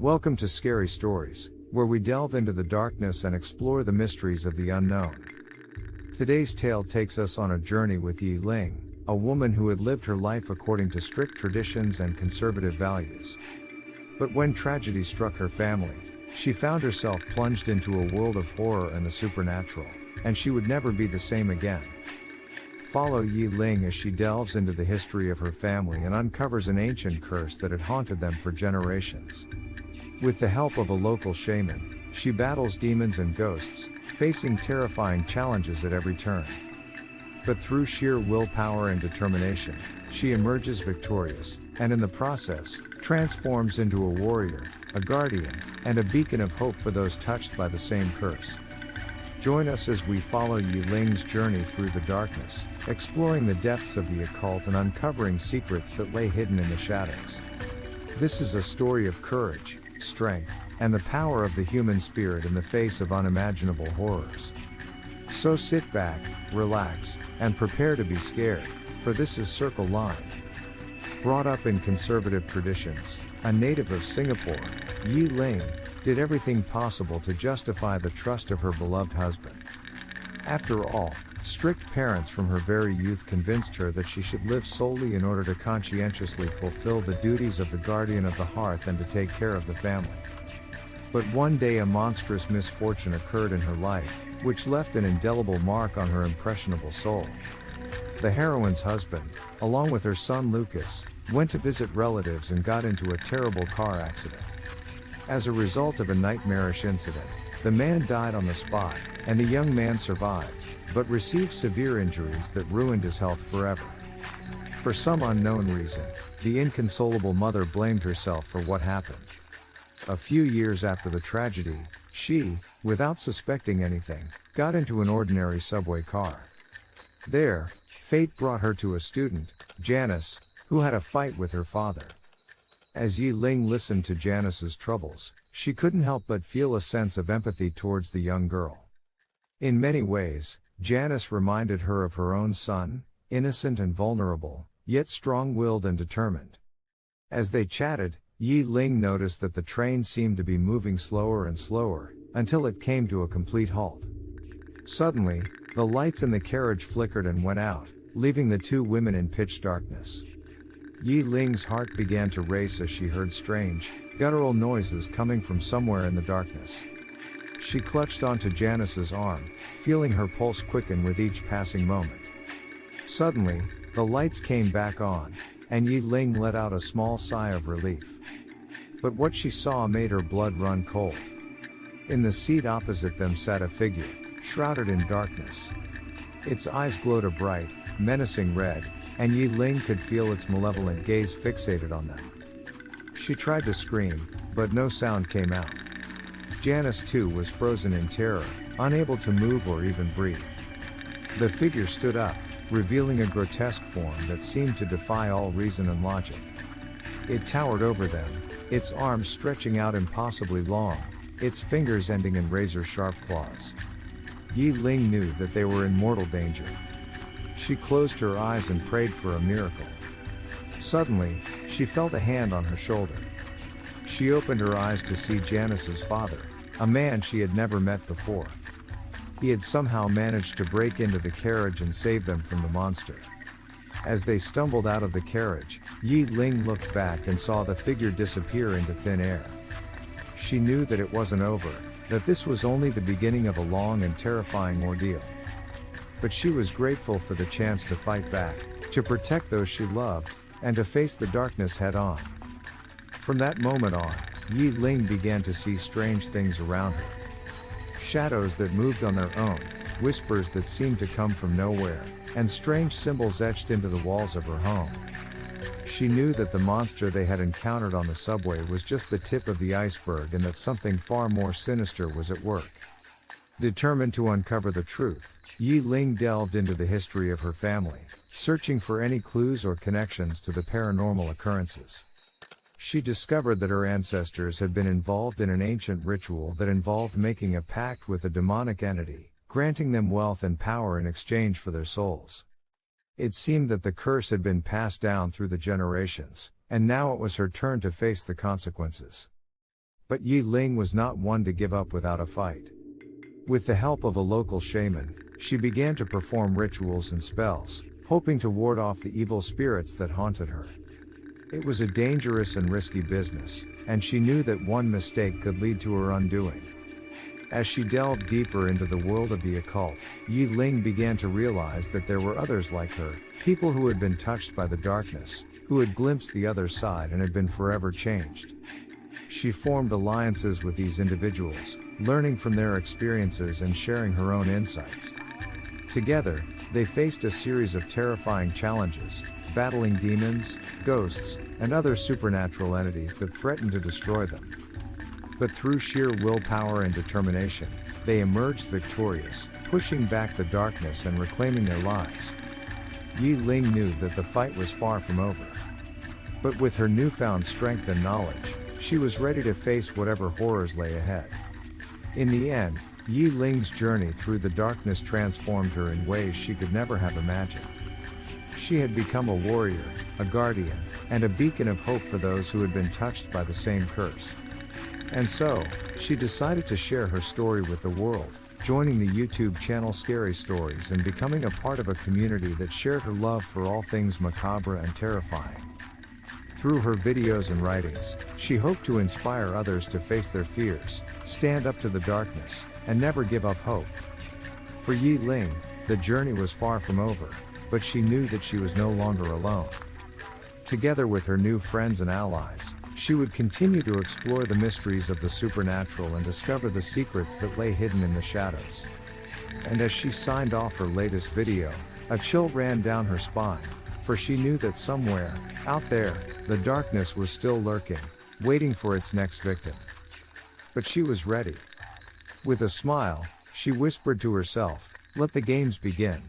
Welcome to Scary Stories, where we delve into the darkness and explore the mysteries of the unknown. Today's tale takes us on a journey with Ling, a woman who had lived her life according to strict traditions and conservative values. But when tragedy struck her family, she found herself plunged into a world of horror and the supernatural, and she would never be the same again. Follow Ling as she delves into the history of her family and uncovers an ancient curse that had haunted them for generations. With the help of a local shaman, she battles demons and ghosts, facing terrifying challenges at every turn. But through sheer willpower and determination, she emerges victorious, and in the process, transforms into a warrior, a guardian, and a beacon of hope for those touched by the same curse. Join us as we follow Ling's journey through the darkness, exploring the depths of the occult and uncovering secrets that lay hidden in the shadows. This is a story of courage, strength, and the power of the human spirit in the face of unimaginable horrors. So sit back, relax, and prepare to be scared, for this is Circle Line. Brought up in conservative traditions, a native of Singapore, Ling did everything possible to justify the trust of her beloved husband. After all, strict parents from her very youth convinced her that she should live solely in order to conscientiously fulfill the duties of the guardian of the hearth and to take care of the family. But one day a monstrous misfortune occurred in her life, which left an indelible mark on her impressionable soul. The heroine's husband, along with her son Lucas, went to visit relatives and got into a terrible car accident. As a result of a nightmarish incident, the man died on the spot, and the young man survived, but received severe injuries that ruined his health forever. For some unknown reason, the inconsolable mother blamed herself for what happened. A few years after the tragedy, she, without suspecting anything, got into an ordinary subway car. There, fate brought her to a student, Janice, who had a fight with her father. As Ling listened to Janice's troubles, she couldn't help but feel a sense of empathy towards the young girl. In many ways, Janice reminded her of her own son, innocent and vulnerable, yet strong-willed and determined. As they chatted, Ling noticed that the train seemed to be moving slower and slower, until it came to a complete halt. Suddenly, the lights in the carriage flickered and went out, leaving the two women in pitch darkness. Ling's heart began to race as she heard strange, guttural noises coming from somewhere in the darkness. She clutched onto Janice's arm, feeling her pulse quicken with each passing moment. Suddenly, the lights came back on, and Ling let out a small sigh of relief. But what she saw made her blood run cold. In the seat opposite them sat a figure, shrouded in darkness. Its eyes glowed a bright, menacing red, and Ling could feel its malevolent gaze fixated on them. She tried to scream, but no sound came out. Janice too was frozen in terror, unable to move or even breathe. The figure stood up, revealing a grotesque form that seemed to defy all reason and logic. It towered over them, its arms stretching out impossibly long, its fingers ending in razor-sharp claws. Ling knew that they were in mortal danger. She closed her eyes and prayed for a miracle. Suddenly, she felt a hand on her shoulder. She opened her eyes to see Janice's father, a man she had never met before. He had somehow managed to break into the carriage and save them from the monster. As they stumbled out of the carriage, Ling looked back and saw the figure disappear into thin air. She knew that it wasn't over, that this was only the beginning of a long and terrifying ordeal. But she was grateful for the chance to fight back, to protect those she loved, and to face the darkness head-on. From that moment on, Ling began to see strange things around her. Shadows that moved on their own, whispers that seemed to come from nowhere, and strange symbols etched into the walls of her home. She knew that the monster they had encountered on the subway was just the tip of the iceberg and that something far more sinister was at work. Determined to uncover the truth, Ling delved into the history of her family, searching for any clues or connections to the paranormal occurrences. She discovered that her ancestors had been involved in an ancient ritual that involved making a pact with a demonic entity, granting them wealth and power in exchange for their souls. It seemed that the curse had been passed down through the generations, and now it was her turn to face the consequences. But Yi Ling was not one to give up without a fight. With the help of a local shaman, she began to perform rituals and spells, hoping to ward off the evil spirits that haunted her. It was a dangerous and risky business, and she knew that one mistake could lead to her undoing. As she delved deeper into the world of the occult, Yi Ling began to realize that there were others like her, people who had been touched by the darkness, who had glimpsed the other side and had been forever changed. She formed alliances with these individuals, learning from their experiences and sharing her own insights. Together, they faced a series of terrifying challenges, battling demons, ghosts, and other supernatural entities that threatened to destroy them. But through sheer willpower and determination, they emerged victorious, pushing back the darkness and reclaiming their lives. Yi Ling knew that the fight was far from over. But with her newfound strength and knowledge, she was ready to face whatever horrors lay ahead. In the end, Yi Ling's journey through the darkness transformed her in ways she could never have imagined. She had become a warrior, a guardian, and a beacon of hope for those who had been touched by the same curse. And so, she decided to share her story with the world, joining the YouTube channel Scary Stories and becoming a part of a community that shared her love for all things macabre and terrifying. Through her videos and writings, she hoped to inspire others to face their fears, stand up to the darkness, and never give up hope. For Yi Ling, the journey was far from over, but she knew that she was no longer alone. Together with her new friends and allies, she would continue to explore the mysteries of the supernatural and discover the secrets that lay hidden in the shadows. And as she signed off her latest video, a chill ran down her spine, for she knew that somewhere, out there, the darkness was still lurking, waiting for its next victim. But she was ready. With a smile, she whispered to herself, "Let the games begin."